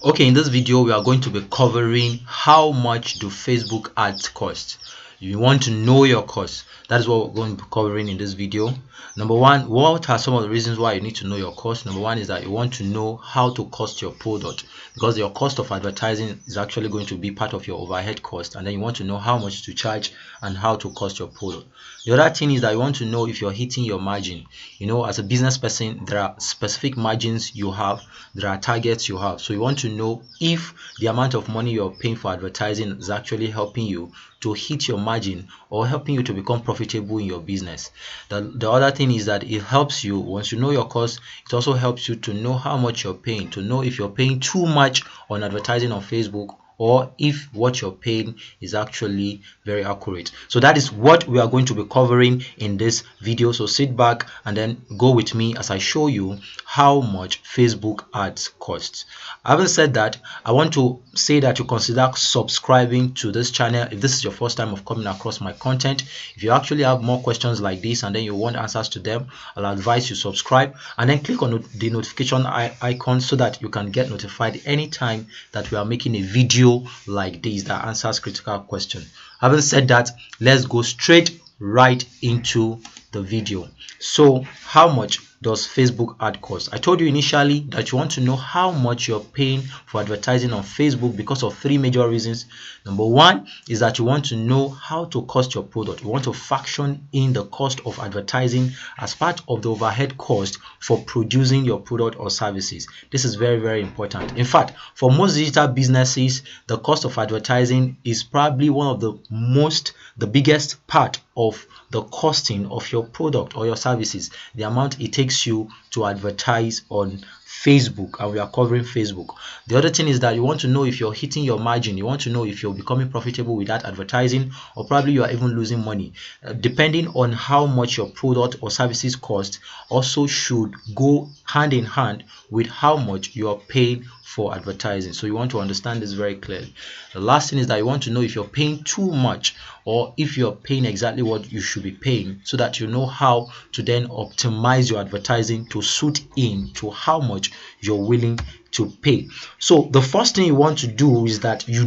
Okay, in this video we are going to be covering how much do Facebook ads cost. You want to know your cost. That is what we're going to be covering in this video. Number one, what are some of the reasons why you need to know your cost? Number one is that you want to know how to cost your product, because your cost of advertising is actually going to be part of your overhead cost, and then you want to know how much to charge and how to cost your product. The other thing is that you want to know if you're hitting your margin. As a business person, there are specific margins you have, there are targets you have. So you want to know if the amount of money you're paying for advertising is actually helping you to hit your margin or helping you to become profitable in your business. The other thing is that it helps you, once you know your cost, it also helps you to know how much you're paying, to know if you're paying too much on advertising on Facebook or if what you're paying is actually very accurate. So that is what we are going to be covering in this video. So sit back and then go with me as I show you how much Facebook ads costs. Having said that, I want to say that you consider subscribing to this channel if this is your first time of coming across my content. If you actually have more questions like this and then you want answers to them, I'll advise you subscribe and then click on the notification icon so that you can get notified anytime that we are making a video like this that answers critical questions. Having said that, let's go straight right into the video. So how much does Facebook ad cost? I told you initially that you want to know how much you're paying for advertising on Facebook because of three major reasons. Number one is that you want to know how to cost your product. You want to factor in the cost of advertising as part of the overhead cost for producing your product or services. This is very, very important. In fact, for most digital businesses, the cost of advertising is probably one of the biggest part of the costing of your product or your services, the amount it takes you to advertise on Facebook, and we are covering Facebook. The other thing is that you want to know if you're hitting your margin. You want to know if you're becoming profitable with that advertising, or probably you are even losing money. Depending on how much your product or services cost, also should go hand in hand with how much you are paying for advertising. So you want to understand this very clearly. The last thing is that you want to know if you're paying too much or if you're paying exactly what you should be paying, so that you know how to then optimize your advertising to suit in to how much you're willing to pay. So the first thing you want to do is that you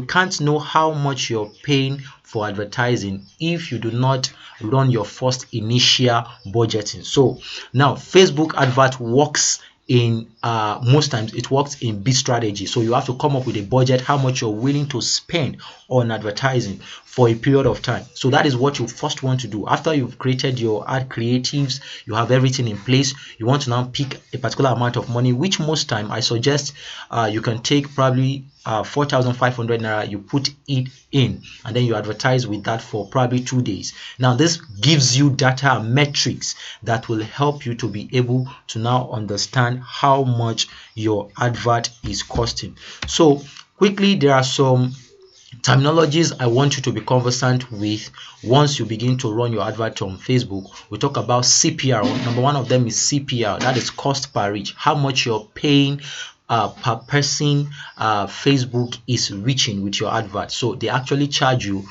can't know how much you're paying for advertising if you do not run your first initial budgeting. So now Facebook advert works in most times it works in bid strategy. So you have to come up with a budget, how much you're willing to spend on advertising for a period of time. So that is what you first want to do. After you've created your ad creatives, you have everything in place, you want to now pick a particular amount of money, which most time I suggest you can take probably 4,500 naira, you put it in and then you advertise with that for probably 2 days. Now this gives you data and metrics that will help you to be able to now understand how much your advert is costing. So quickly, there are some terminologies I want you to be conversant with once you begin to run your advert on Facebook. We talk about CPR. Number one of them is CPR, that is cost per reach, how much you're paying per person Facebook is reaching with your advert. So they actually charge you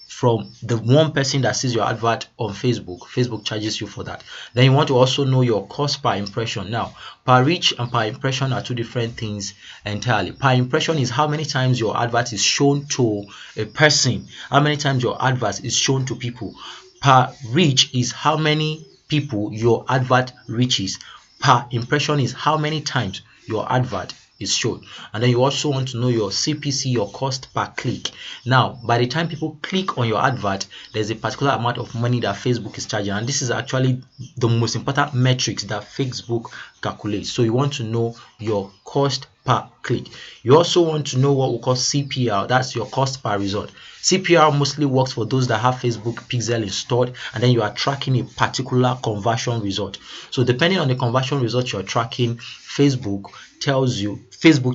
from the one person that sees your advert on Facebook. Facebook charges you for that. Then you want to also know your cost per impression. Now, per reach and per impression are two different things entirely. Per impression is how many times your advert is shown to a person, how many times your advert is shown to people. Per reach is how many people your advert reaches. Per impression is how many times your advert is shown. And then you also want to know your CPC, your cost per click. Now, by the time people click on your advert, there's a particular amount of money that Facebook is charging, and this is actually the most important metrics that Facebook calculates. So you want to know your cost per click. You also want to know what we call CPR, that's your cost per result. CPR mostly works for those that have Facebook pixel installed and then you are tracking a particular conversion result. So depending on the conversion result you're tracking, Facebook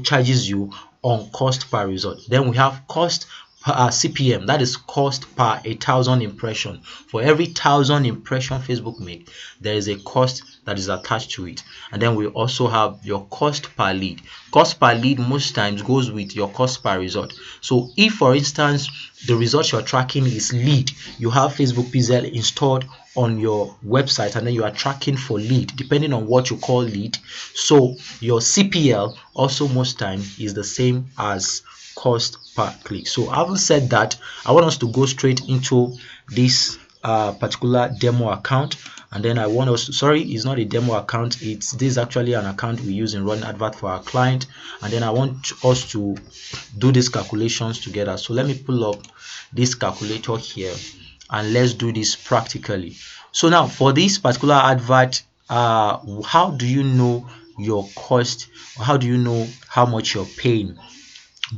charges you on cost per result. Then we have cost per CPM, that is cost per 1,000 impression. For every 1,000 impression Facebook make, there is a cost that is attached to it. And then we also have your cost per lead. Cost per lead most times goes with your cost per result. So if, for instance, the result you're tracking is lead, you have Facebook pixel installed on your website and then you are tracking for lead, depending on what you call lead. So your CPL also most time is the same as cost per click. So having said that, I want us to go straight into this particular demo account, and then I want us to, sorry, it's not a demo account, this is actually an account we use in running advert for our client, and then I want us to do these calculations together. So let me pull up this calculator here and let's do this practically. So now for this particular advert, how do you know your cost, or how do you know how much you're paying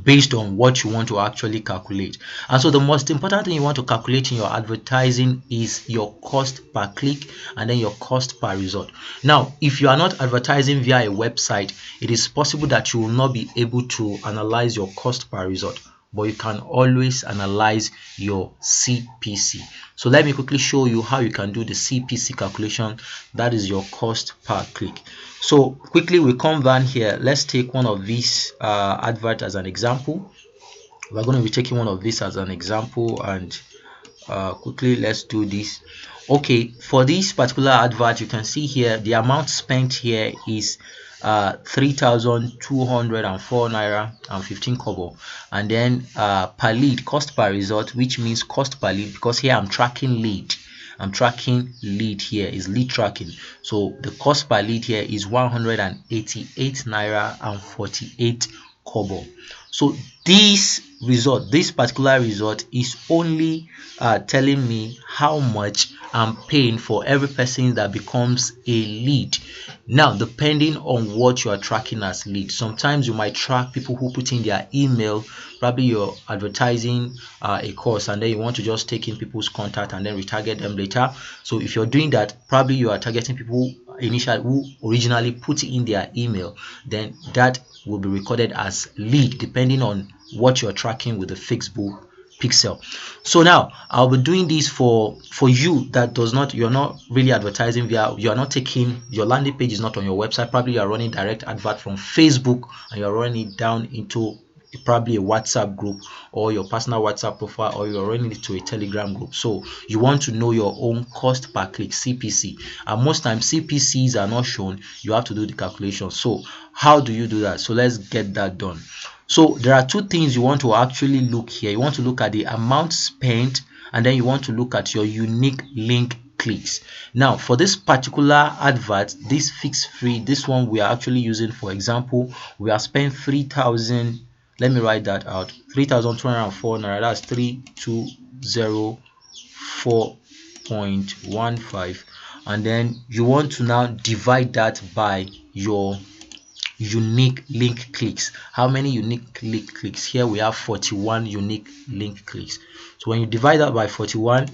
based on what you want to actually calculate? And so the most important thing you want to calculate in your advertising is your cost per click and then your cost per result. Now if you are not advertising via a website, it is possible that you will not be able to analyze your cost per result, but you can always analyze your CPC. So let me quickly show you how you can do the CPC calculation, that is your cost per click. So quickly we come down here, let's take one of these advert as an example. We're going to be taking one of these as an example, and quickly let's do this. Okay, for this particular advert, you can see here the amount spent here is 3,204 naira and 15 kobo, and then per lead, cost per result, which means cost per lead, because here I'm tracking lead. Here is lead tracking, so the cost per lead here is 188 naira and 48 kobo. So this particular result is only telling me how much I'm paying for every person that becomes a lead. Now depending on what you are tracking as lead, sometimes you might track people who put in their email. Probably you're advertising a course and then you want to just take in people's contact and then retarget them later. So if you're doing that, probably you are targeting people who originally put in their email, then that will be recorded as lead depending on what you're tracking with the Facebook pixel. So now I'll be doing this for you that does not, you're not really advertising via, you're not taking, your landing page is not on your website, probably you're running direct advert from Facebook and you're running it down into probably a WhatsApp group or your personal WhatsApp profile, or you're running it to a Telegram group. So you want to know your own cost per click, CPC, and most times CPCs are not shown. You have to do the calculation. So how do you do that? So let's get that done. So there are two things you want to actually look here. You want to look at the amount spent, and then you want to look at your unique link clicks. Now for this particular advert, this fixed free, this one we are actually using, for example, we are spent 3,000. Let me write that out. 3,204 naira. That's 3204.15, and then you want to now divide that by your unique link clicks. How many unique link clicks? Here we have 41 unique link clicks. So when you divide that by 41,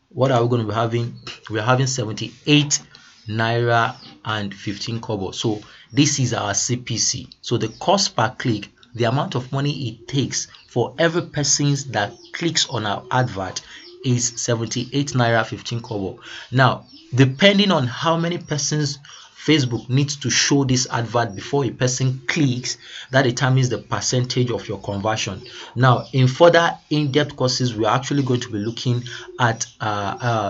what are we going to be having? We are having 78 naira and 15 kobo. So this is our CPC. So the cost per click, the amount of money it takes for every person that clicks on our advert, is 78 naira 15 kobo. Now depending on how many persons Facebook needs to show this advert before a person clicks, that determines the percentage of your conversion. Now in further in-depth courses, we are actually going to be looking at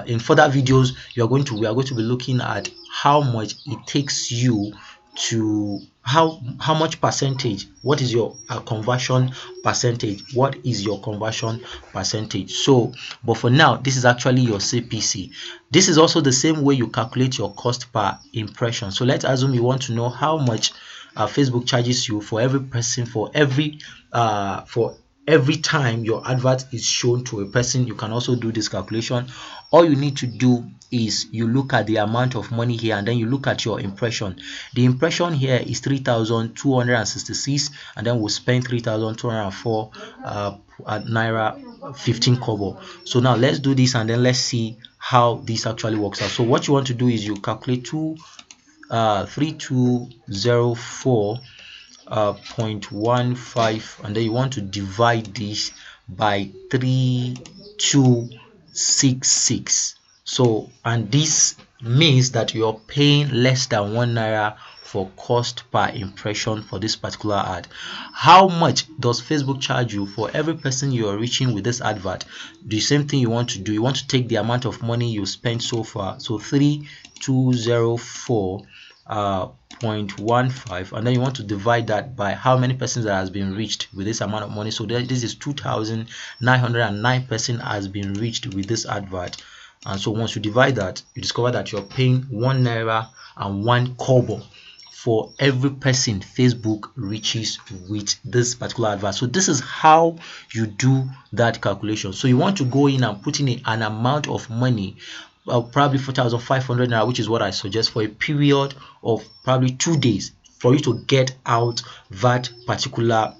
in further videos we are going to be looking at how much it takes you to how much percentage, what is your conversion percentage, what is your conversion percentage. So but for now, this is actually your CPC. This is also the same way you calculate your cost per impression. So let's assume you want to know how much Facebook charges you for every person, for every time your advert is shown to a person. You can also do this calculation. All you need to do is you look at the amount of money here, and then you look at your impression. The impression here is 3,266, and then we'll spend 3,204 naira 15 kobo. So now let's do this and then let's see how this actually works out. So what you want to do is you calculate 3204.15, and then you want to divide this by 3266. So, and this means that you're paying less than 1 naira for cost per impression for this particular ad. How much does Facebook charge you for every person you are reaching with this advert? The same thing you want to do. You want to take the amount of money you spent so far, so 3204 0.15, and then you want to divide that by how many persons that has been reached with this amount of money. So this is 2,909 person has been reached with this advert. And so once you divide that, you discover that you're paying 1 naira and 1 kobo for every person Facebook reaches with this particular advert. So this is how you do that calculation. So you want to go in and put in an amount of money, probably 4,500 naira, which is what I suggest, for a period of probably 2 days for you to get out that particular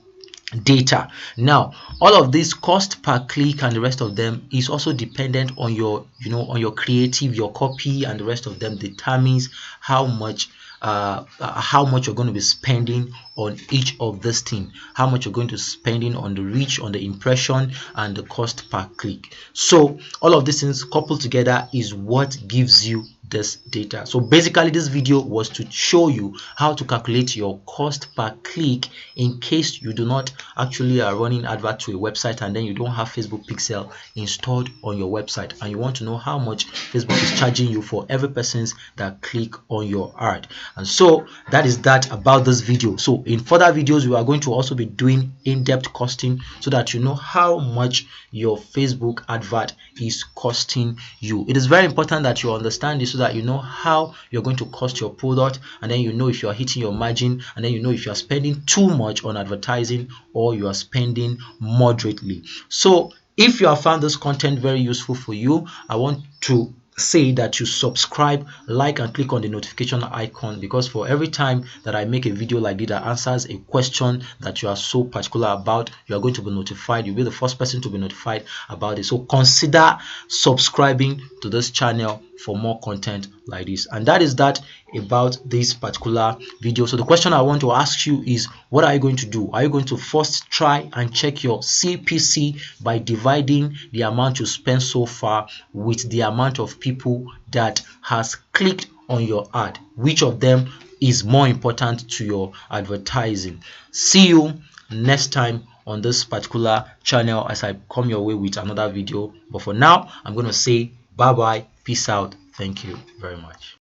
data. Now all of this cost per click and the rest of them is also dependent on your on your creative, your copy, and the rest of them determines how much you're going to be spending on each of this thing, how much you're going to spending on the reach, on the impression, and the cost per click. So all of these things coupled together is what gives you this data. So basically this video was to show you how to calculate your cost per click in case you do not actually are running advert to a website and then you don't have Facebook pixel installed on your website and you want to know how much Facebook is charging you for every persons that click on your ad. And so that is that about this video. So in further videos we are going to also be doing in-depth costing so that you know how much your Facebook advert is costing you. It is very important that you understand this so that you know how you're going to cost your product, and then you know if you are hitting your margin, and then you know if you are spending too much on advertising or you are spending moderately. So if you have found this content very useful for you, I want to say that you subscribe, like, and click on the notification icon, because for every time that I make a video like this that answers a question that you are so particular about, you are going to be notified. You'll be the first person to be notified about it. So consider subscribing to this channel for more content like this. And that is that about this particular video. So the question I want to ask you is, what are you going to do? Are you going to first try and check your CPC by dividing the amount you spent so far with the amount of people that has clicked on your ad? Which of them is more important to your advertising? See you next time on this particular channel as I come your way with another video. But for now, I'm going to say bye bye, peace out, thank you very much.